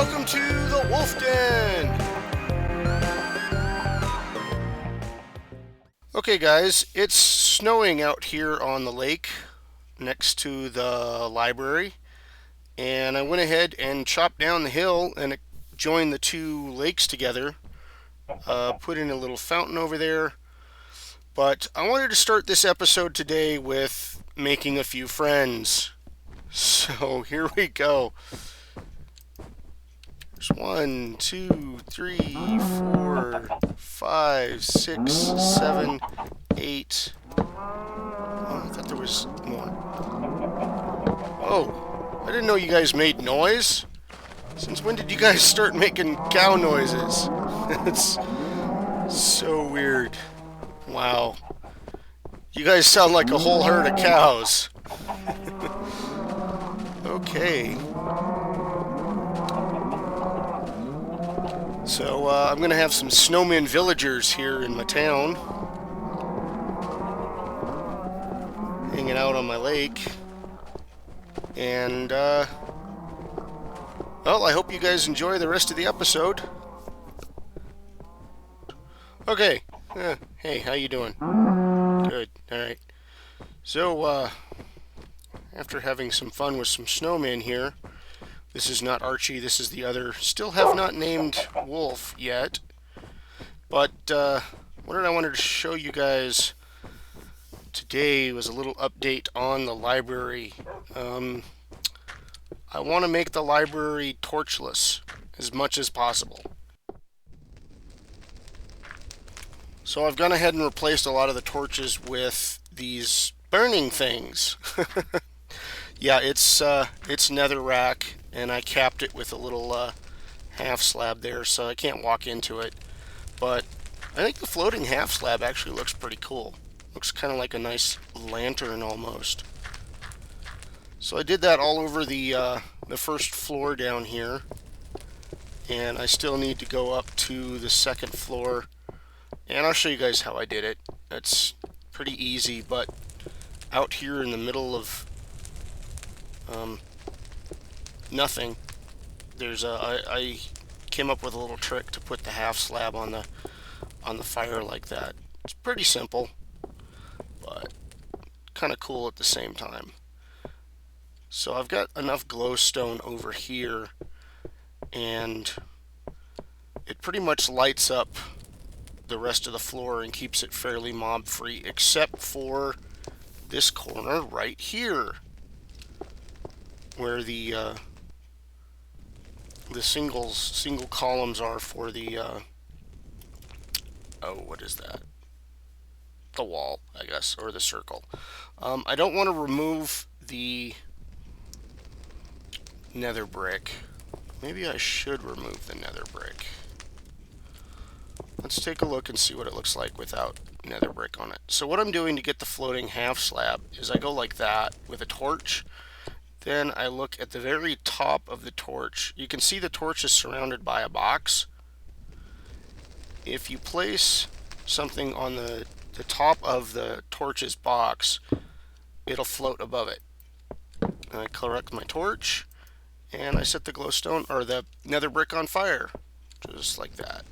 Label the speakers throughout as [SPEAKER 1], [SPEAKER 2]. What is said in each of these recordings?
[SPEAKER 1] welcome to the Wolf Den! Okay guys, it's snowing out here on the lake next to the library, and I went ahead and chopped down the hill and joined the two lakes together, put in a little fountain over there. But I wanted to start this episode today with making a few friends. So here we go. There's 1, 2, 3, 4, 5, 6, 7, 8. Oh, I thought there was more. Oh, I didn't know you guys made noise. Since when did you guys start making cow noises? It's so weird. Wow. You guys sound like a whole herd of cows. Okay. So I'm going to have some snowmen villagers here in my town, hanging out on my lake. And, well, I hope you guys enjoy the rest of the episode. Okay. Hey, how you doing? Good. Alright. So, after having some fun with some snowmen here, this is not Archie, this is the other, still have not named Wolf yet. But, what I wanted to show you guys today was a little update on the library. I want to make the library torchless as much as possible. So I've gone ahead and replaced a lot of the torches with these burning things. Yeah, it's netherrack, and I capped it with a little half slab there, so I can't walk into it. But I think the floating half slab actually looks pretty cool. Looks kind of like a nice lantern almost. So I did that all over the first floor down here, and I still need to go up to the second floor, and I'll show you guys how I did it. It's pretty easy, but out here in the middle of nothing, I came up with a little trick to put the half slab on the fire like that. It's pretty simple, but kind of cool at the same time. So I've got enough glowstone over here, and it pretty much lights up the rest of the floor and keeps it fairly mob free, except for this corner right here, where the single columns are for the oh, what is that? The wall, I guess, or the circle. I don't want to remove the nether brick. Maybe I should remove the nether brick. Let's take a look and see what it looks like without nether brick on it. So what I'm doing to get the floating half slab is I go like that with a torch. Then I look at the very top of the torch. You can see the torch is surrounded by a box. If you place something on the top of the torch's box, it'll float above it. And I correct my torch, and I set the glowstone or the nether brick on fire, just like that.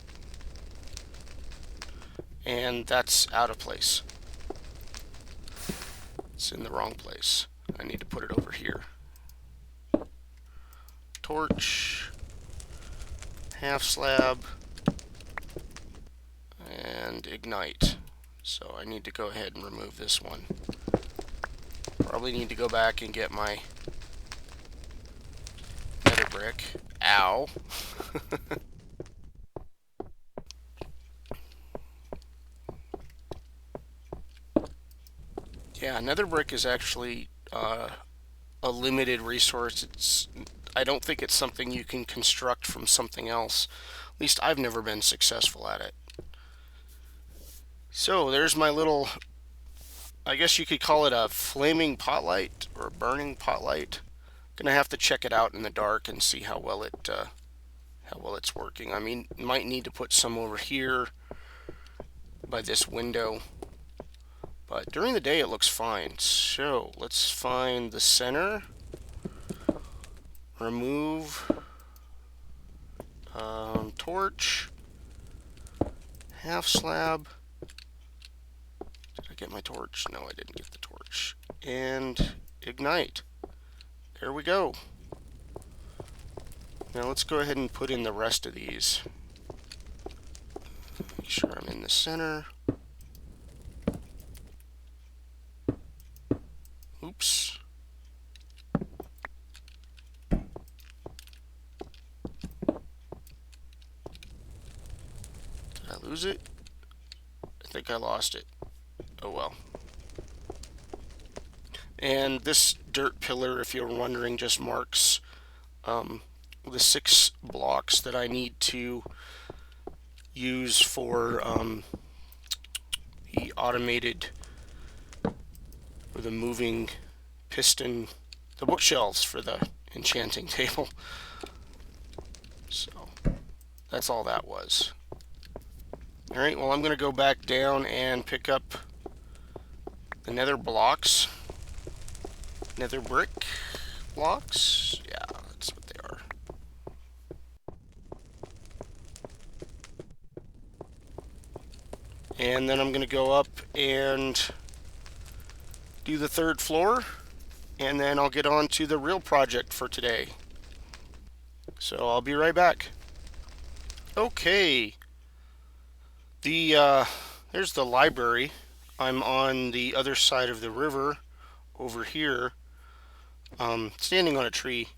[SPEAKER 1] And that's out of place. It's in the wrong place. I need to put it over here. Torch, half slab, and ignite. So I need to go ahead and remove this one. Probably need to go back and get my nether brick. Ow. Yeah, nether brick is actually a limited resource. I don't think it's something you can construct from something else. At least I've never been successful at it. So there's my little, I guess you could call it a flaming potlight or a burning potlight. Gonna have to check it out in the dark and see how well it's working. I mean, might need to put some over here by this window, but during the day it looks fine. So let's find the center, remove Torch, half slab. Did I get my torch? No, I didn't get the torch. And ignite. There we go. Now let's go ahead and put in the rest of these. Make sure I'm in the center. Oops. Did I lose it? I think I lost it. Oh well. And this dirt pillar, if you're wondering, just marks the 6 blocks that I need to use for the automated, or the moving piston, the bookshelves for the enchanting table. So that's all that was. Alright, well, I'm going to go back down and pick up the nether blocks. Nether brick blocks? Yeah, that's what they are. And then I'm going to go up and do the 3rd floor, and then I'll get on to the real project for today. So I'll be right back. Okay. There's the library. I'm on the other side of the river over here, standing on a tree.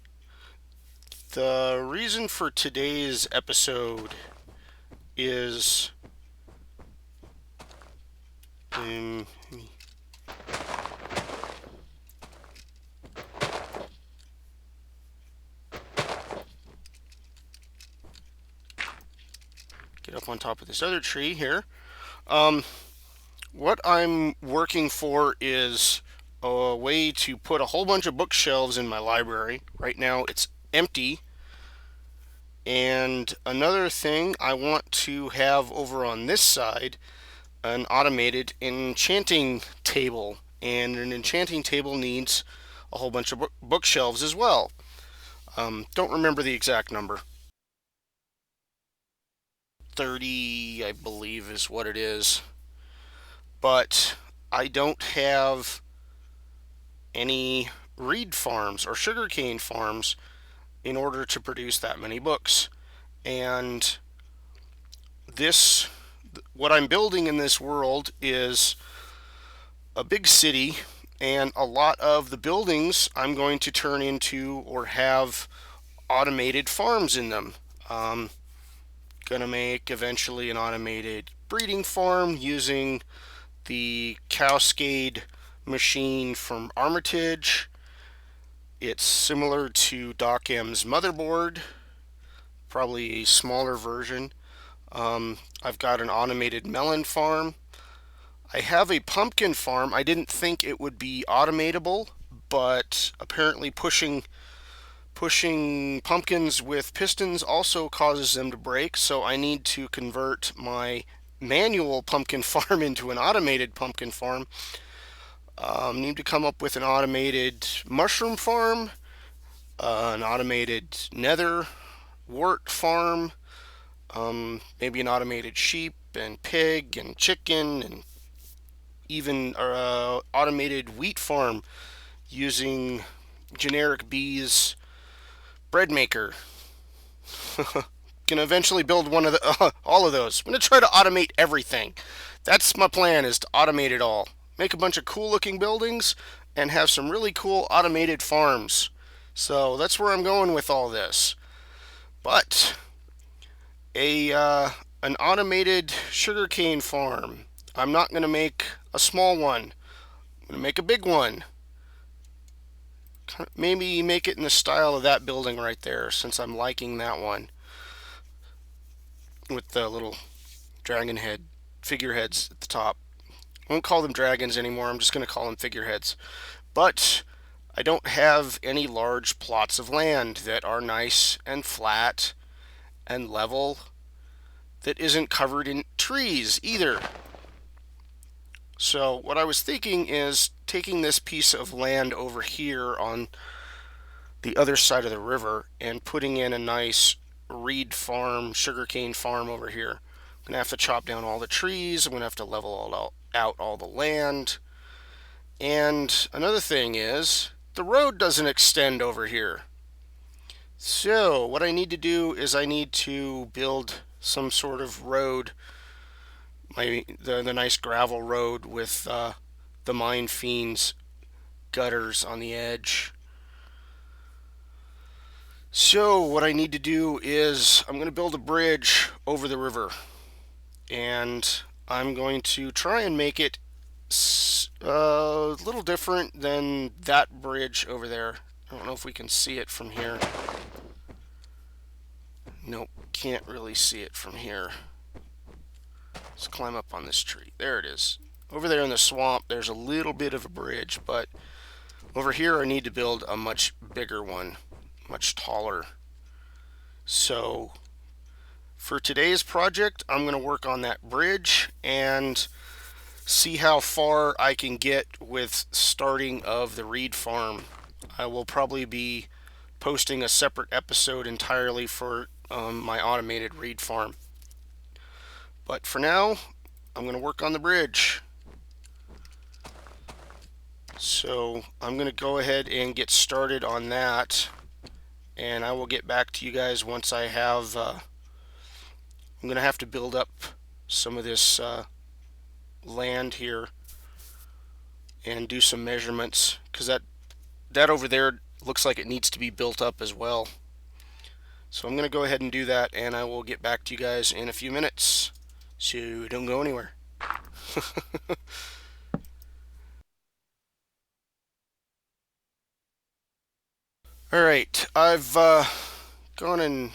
[SPEAKER 1] The reason for today's episode is get up on top of this other tree here. What I'm working for is a way to put a whole bunch of bookshelves in my library. Right now it's empty. And another thing, I want to have over on this side an automated enchanting table. And an enchanting table needs a whole bunch of bookshelves as well. Don't remember the exact number. 30, I believe, is what it is. But I don't have any reed farms or sugarcane farms in order to produce that many books. And this, what I'm building in this world is a big city, and a lot of the buildings I'm going to turn into or have automated farms in them. Gonna make eventually an automated breeding farm using the Cascade machine from Armitage. It's similar to Doc M's motherboard, probably a smaller version. I've got an automated melon farm. I have a pumpkin farm. I didn't think it would be automatable, but apparently pushing pumpkins with pistons also causes them to break, so I need to convert my manual pumpkin farm into an automated pumpkin farm. Need to come up with an automated mushroom farm, an automated nether wart farm, maybe an automated sheep and pig and chicken, and even automated wheat farm using generic bees bread maker. Can eventually build one of the all of those. I'm gonna try to automate everything. That's my plan, is to automate it all. Make a bunch of cool looking buildings and have some really cool automated farms. So that's where I'm going with all this. But an automated sugarcane farm. I'm not gonna make a small one. I'm gonna make a big one. Maybe make it in the style of that building right there, since I'm liking that one with the little dragon head figureheads at the top. I won't call them dragons anymore. I'm just going to call them figureheads. But I don't have any large plots of land that are nice and flat and level that isn't covered in trees either. So what I was thinking is taking this piece of land over here on the other side of the river and putting in a nice reed farm, sugarcane farm over here. I'm going to have to chop down all the trees. I'm going to have to level out all the land. And another thing is, the road doesn't extend over here. So what I need to do is I need to build some sort of road, the nice gravel road with the Mine Fiend's gutters on the edge. So what I need to do is I'm going to build a bridge over the river, and I'm going to try and make it a little different than that bridge over there. I don't know if we can see it from here. Nope, can't really see it from here. Let's climb up on this tree. There it is. Over there in the swamp, there's a little bit of a bridge, but over here I need to build a much bigger one, much taller. So for today's project, I'm going to work on that bridge and see how far I can get with starting of the reed farm. I will probably be posting a separate episode entirely for my automated reed farm. But for now, I'm going to work on the bridge. So I'm going to go ahead and get started on that, and I will get back to you guys once I have I'm going to have to build up some of this land here and do some measurements, because that over there looks like it needs to be built up as well. So I'm going to go ahead and do that, and I will get back to you guys in a few minutes. So don't go anywhere. Alright, I've gone and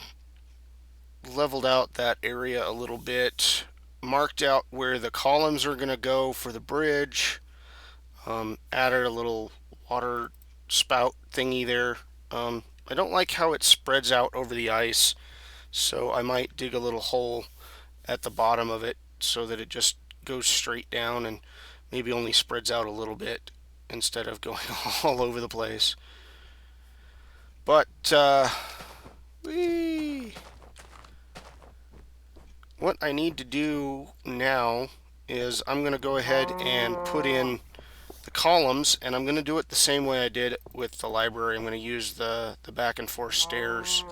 [SPEAKER 1] leveled out that area a little bit, marked out where the columns are going to go for the bridge, added a little water spout thingy there. I don't like how it spreads out over the ice, so I might dig a little hole at the bottom of it so that it just goes straight down and maybe only spreads out a little bit instead of going all over the place. But what I need to do now is I'm going to go ahead and put in the columns, and I'm going to do it the same way I did with the library. I'm going to use the back and forth stairs,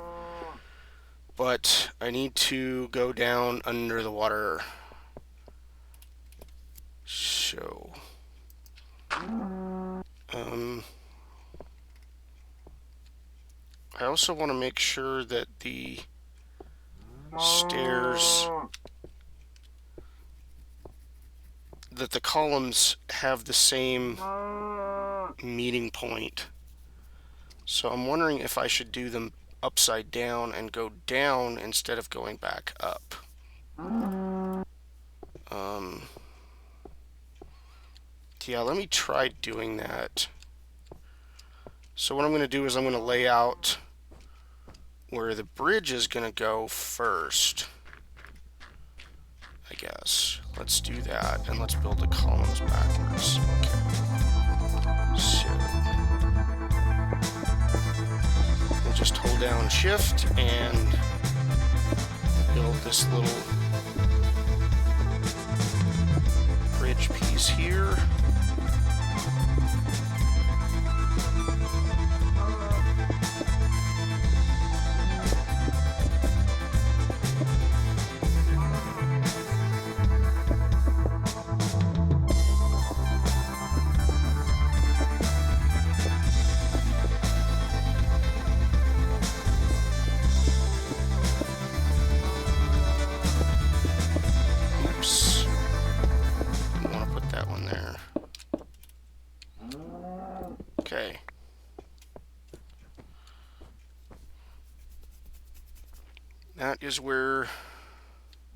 [SPEAKER 1] but I need to go down under the water. So I also want to make sure that the stairs, that the columns have the same meeting point. So I'm wondering if I should do them upside down and go down instead of going back up. Yeah, let me try doing that. So what I'm going to do is I'm going to lay out where the bridge is going to go first, I guess. Let's do that, and let's build the columns backwards. Okay. So we'll just hold down Shift and build this little bridge piece here. Okay. That is where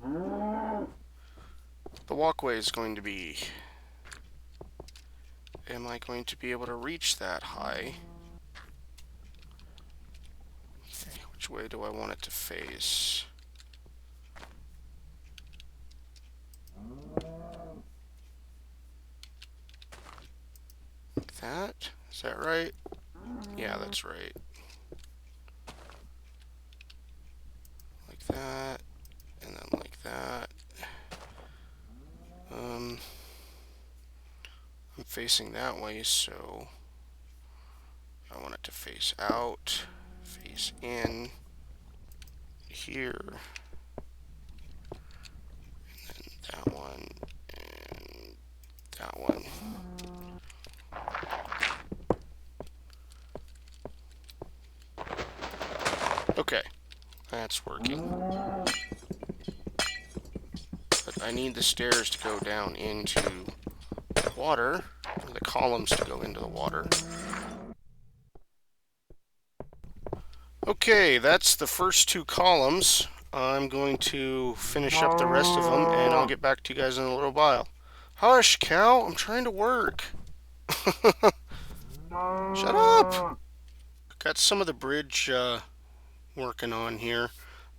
[SPEAKER 1] the walkway is going to be. Am I going to be able to reach that high? Okay, which way do I want it to face? Like that? Is that right? Yeah, that's right. facing that way, so I want it to face out, face in, here, and that one, and that one. Okay, that's working. But I need the stairs to go down into the water, or the columns to go into the water. Okay, that's the first two columns. I'm going to finish up the rest of them, and I'll get back to you guys in a little while. Hush, cow, I'm trying to work. Shut up! Got some of the bridge working on here.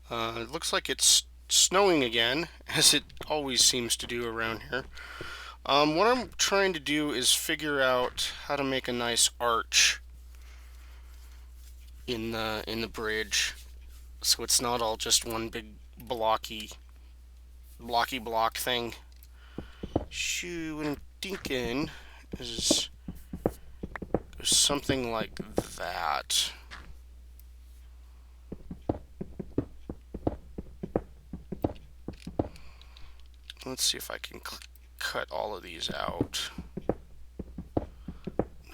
[SPEAKER 1] It looks like it's snowing again, as it always seems to do around here. What I'm trying to do is figure out how to make a nice arch in the bridge, so it's not all just one big blocky block thing. Shoo, what I'm thinking is something like that. Let's see if I can cut all of these out.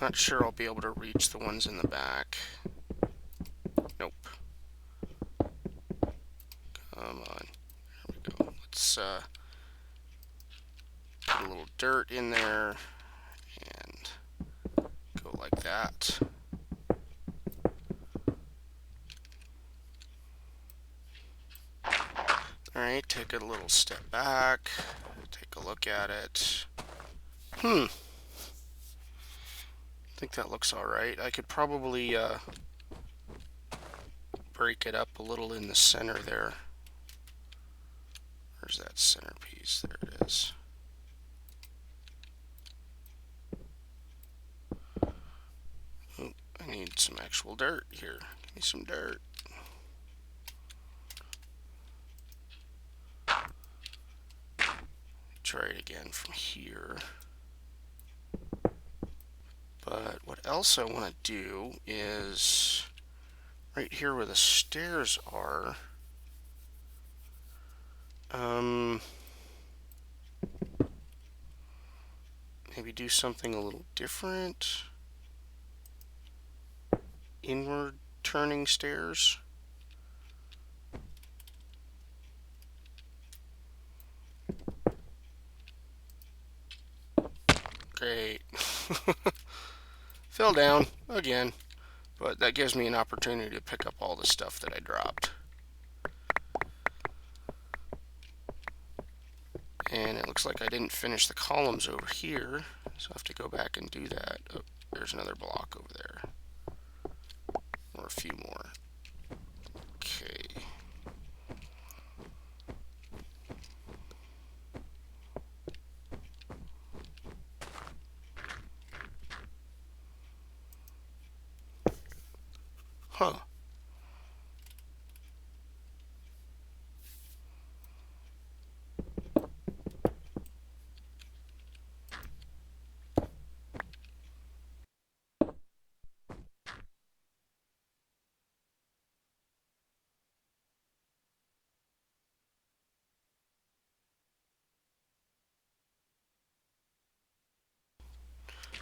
[SPEAKER 1] Not sure I'll be able to reach the ones in the back. Nope. Come on. There we go. Let's put a little dirt in there and go like that. Alright, take a little step back, take a look at it. I think that looks alright. I could probably break it up a little in the center there. Where's that centerpiece? There it is. Oh, I need some actual dirt here. Give me some dirt. Try it again from here. But what else I want to do is right here where the stairs are. Maybe do something a little different. Inward turning stairs. Great. Fell down again, but that gives me an opportunity to pick up all the stuff that I dropped. And it looks like I didn't finish the columns over here, so I have to go back and do that. Oh, there's another block over there. Or a few more. Okay. Huh.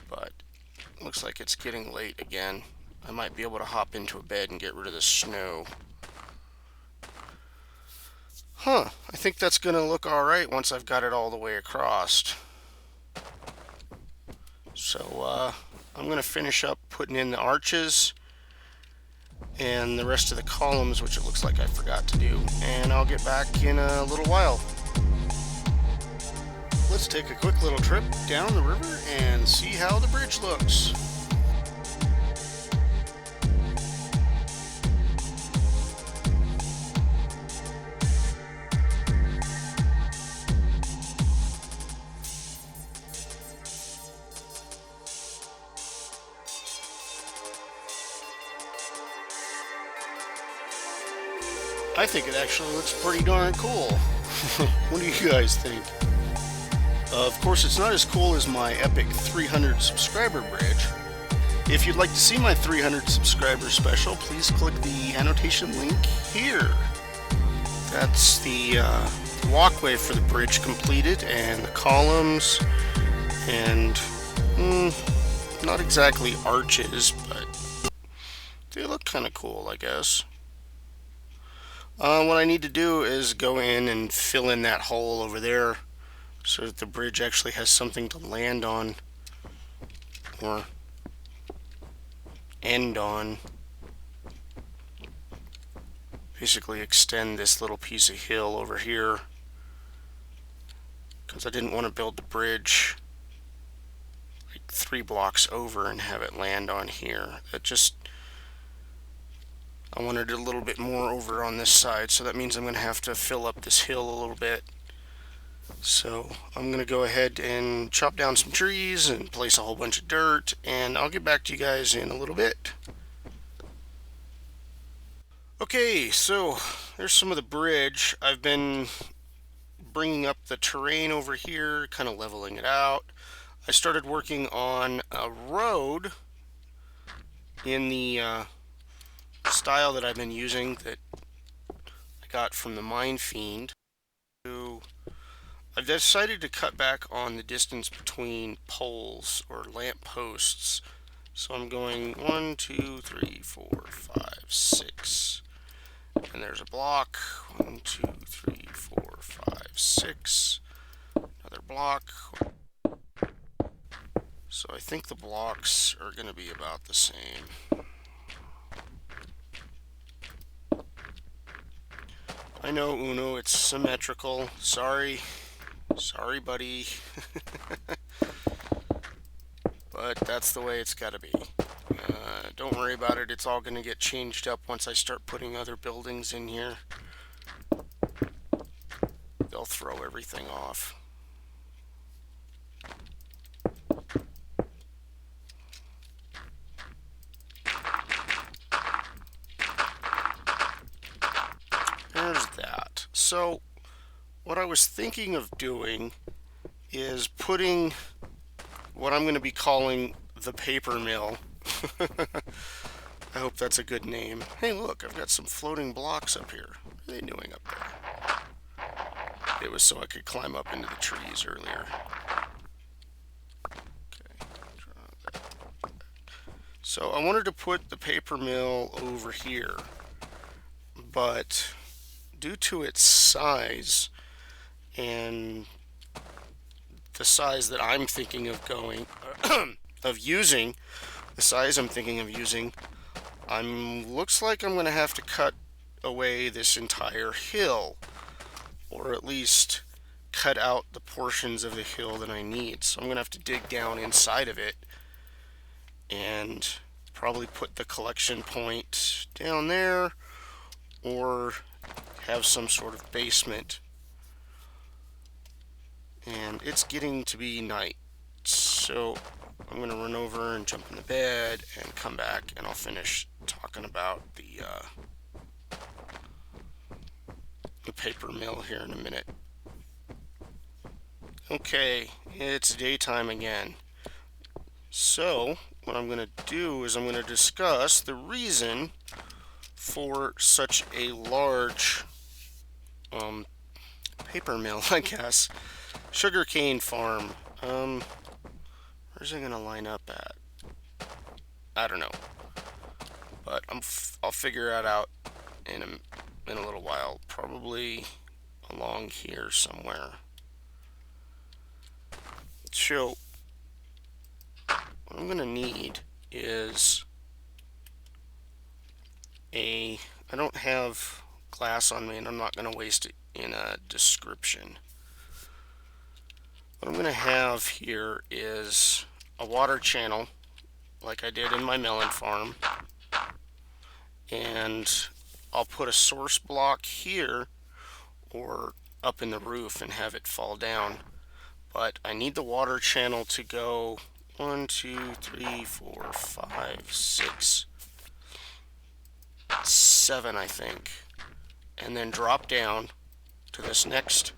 [SPEAKER 1] But looks like it's getting late again. I might be able to hop into a bed and get rid of the snow. I think that's going to look alright once I've got it all the way across. So I'm going to finish up putting in the arches and the rest of the columns, which it looks like I forgot to do, and I'll get back in a little while. Let's take a quick little trip down the river and see how the bridge looks. I think it actually looks pretty darn cool. What do you guys think? Of course, it's not as cool as my epic 300 subscriber bridge. If you'd like to see my 300 subscriber special, please click the annotation link here. That's the walkway for the bridge completed, and the columns, and not exactly arches, but they look kind of cool, I guess. What I need to do is go in and fill in that hole over there so that the bridge actually has something to land on or end on. Basically extend this little piece of hill over here because I didn't want to build the bridge like 3 blocks over and have it land on here. I wanted a little bit more over on this side, so that means I'm going to have to fill up this hill a little bit. So I'm going to go ahead and chop down some trees and place a whole bunch of dirt, and I'll get back to you guys in a little bit. Okay, so there's some of the bridge. I've been bringing up the terrain over here, kind of leveling it out. I started working on a road in the style that I've been using that I got from the Mine Fiend. I've decided to cut back on the distance between poles or lamp posts. So I'm going 1, 2, 3, 4, 5, 6. And there's a block. 1, 2, 3, 4, 5, 6. Another block. So I think the blocks are going to be about the same. I know, Uno, it's symmetrical. Sorry. Sorry, buddy. But that's the way it's got to be. Don't worry about it. It's all going to get changed up once I start putting other buildings in here. They'll throw everything off. There's that. So, what I was thinking of doing is putting what I'm going to be calling the paper mill. I hope that's a good name. Hey, look, I've got some floating blocks up here. What are they doing up there? It was so I could climb up into the trees earlier. Okay. So I wanted to put the paper mill over here, but due to its size and the size that I'm thinking of using, the size I'm thinking of using, looks like I'm going to have to cut away this entire hill, or at least cut out the portions of the hill that I need. So I'm going to have to dig down inside of it and probably put the collection point down there, or have some sort of basement. And it's getting to be night, so I'm going to run over and jump in the bed and come back, and I'll finish talking about the paper mill here in a minute. Okay, it's daytime again. So what I'm going to do is I'm going to discuss the reason for such a large paper mill, I guess. Sugarcane farm. Where's it going to line up at? I don't know. But I'll figure that out in a little while. Probably along here somewhere. So what I'm going to need is I don't have glass on me, and I'm not going to waste it in a description. What I'm going to have here is a water channel, like I did in my melon farm, and I'll put a source block here or up in the roof and have it fall down. But I need the water channel to go 1, 2, 3, 4, 5, 6, 7, I think, and then drop down to this next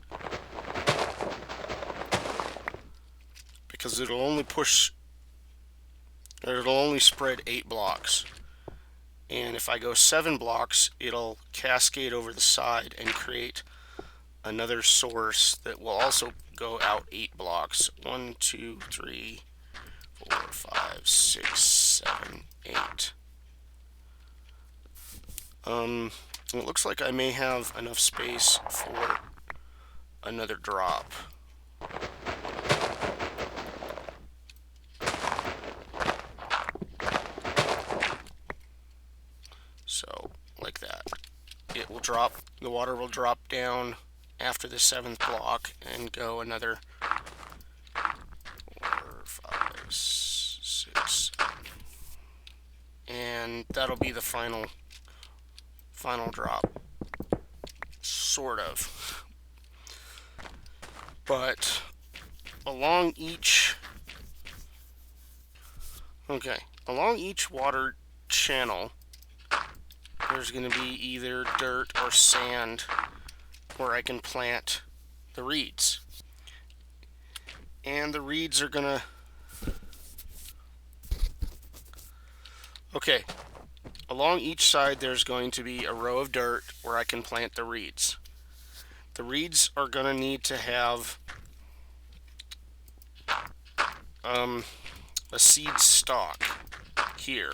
[SPEAKER 1] because it'll only spread 8 blocks. And if I go 7 blocks, it'll cascade over the side and create another source that will also go out 8 blocks. 1, 2, 3, 4, 5, 6, 7, 8. It looks like I may have enough space for another drop. So, like that. It will drop, the water will drop down after the 7th block and go another 4, 5, 6, 7. And that'll be the final drop. Sort of. But along each water channel, there's going to be either dirt or sand where I can plant the reeds. And the reeds are going to... Okay, along each side there's going to be a row of dirt where I can plant the reeds. The reeds are going to need to have a seed stalk here.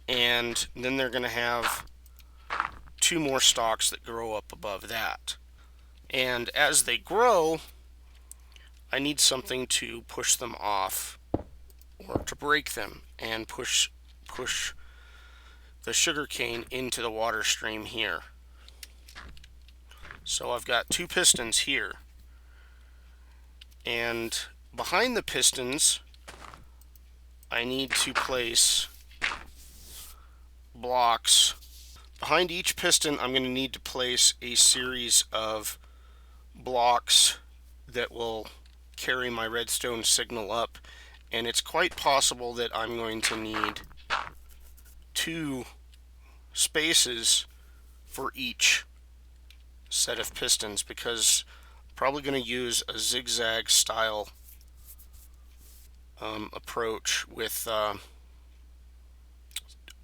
[SPEAKER 1] And then they're going to have 2 more stalks that grow up above that. And as they grow, I need something to push them off or to break them and push the sugarcane into the water stream here. So I've got 2 pistons here. And behind the pistons, I need to place blocks. Behind each piston, I'm going to need to place a series of blocks that will carry my redstone signal up. And it's quite possible that I'm going to need 2 spaces for each set of pistons, because I'm probably going to use a zigzag style approach with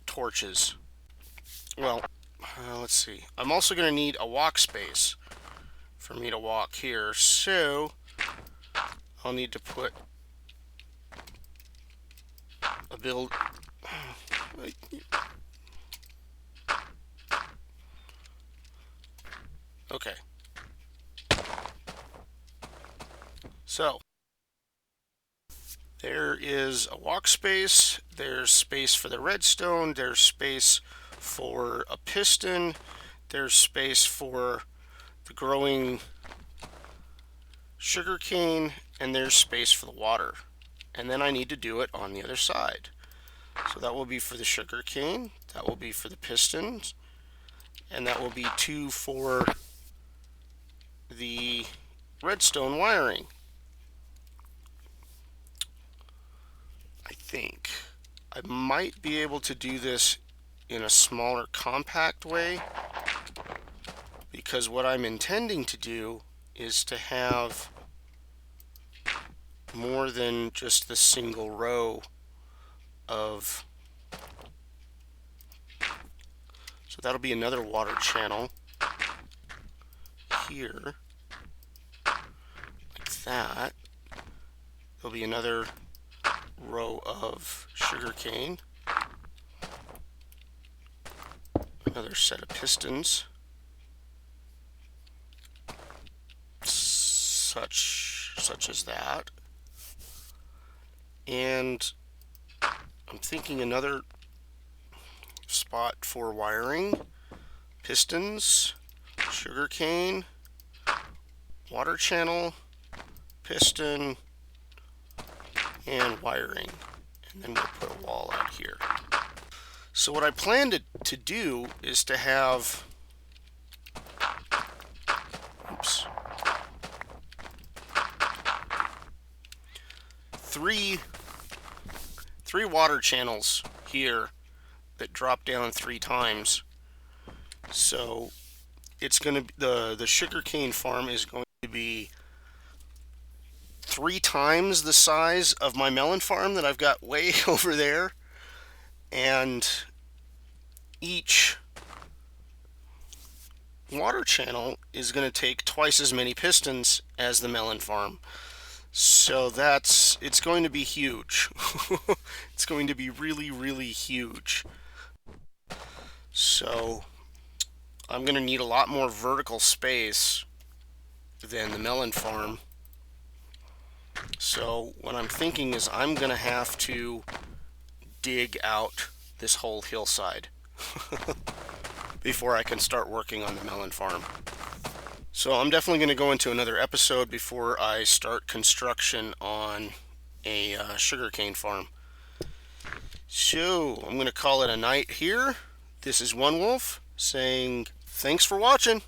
[SPEAKER 1] torches. Well, let's see. I'm also going to need a walk space for me to walk here, so I'll need to put a build. Okay. So there is a walk space, there's space for the redstone, there's space for a piston, there's space for the growing sugarcane, and there's space for the water. And then I need to do it on the other side. So that will be for the sugarcane, that will be for the pistons, and that will be 2 for the redstone wiring. I think I might be able to do this in a smaller, compact way, because what I'm intending to do is to have more than just the single row of... So that'll be another water channel here, like that. There'll be another row of sugarcane, another set of pistons, such as that, and I'm thinking another spot for wiring, pistons, sugarcane, water channel, piston, and wiring, and then we'll put a wall out here. So what I plan to do is to have, oops, three water channels here that drop down 3 times. So it's going to, the sugarcane farm is going to be 3 times the size of my melon farm that I've got way over there, and each water channel is going to take twice as many pistons as the melon farm. So it's going to be huge. It's going to be really, really huge. So I'm going to need a lot more vertical space than the melon farm. So what I'm thinking is I'm going to have to dig out this whole hillside before I can start working on the melon farm. So I'm definitely going to go into another episode before I start construction on a sugarcane farm. So I'm going to call it a night here. This is One Wolf saying thanks for watching.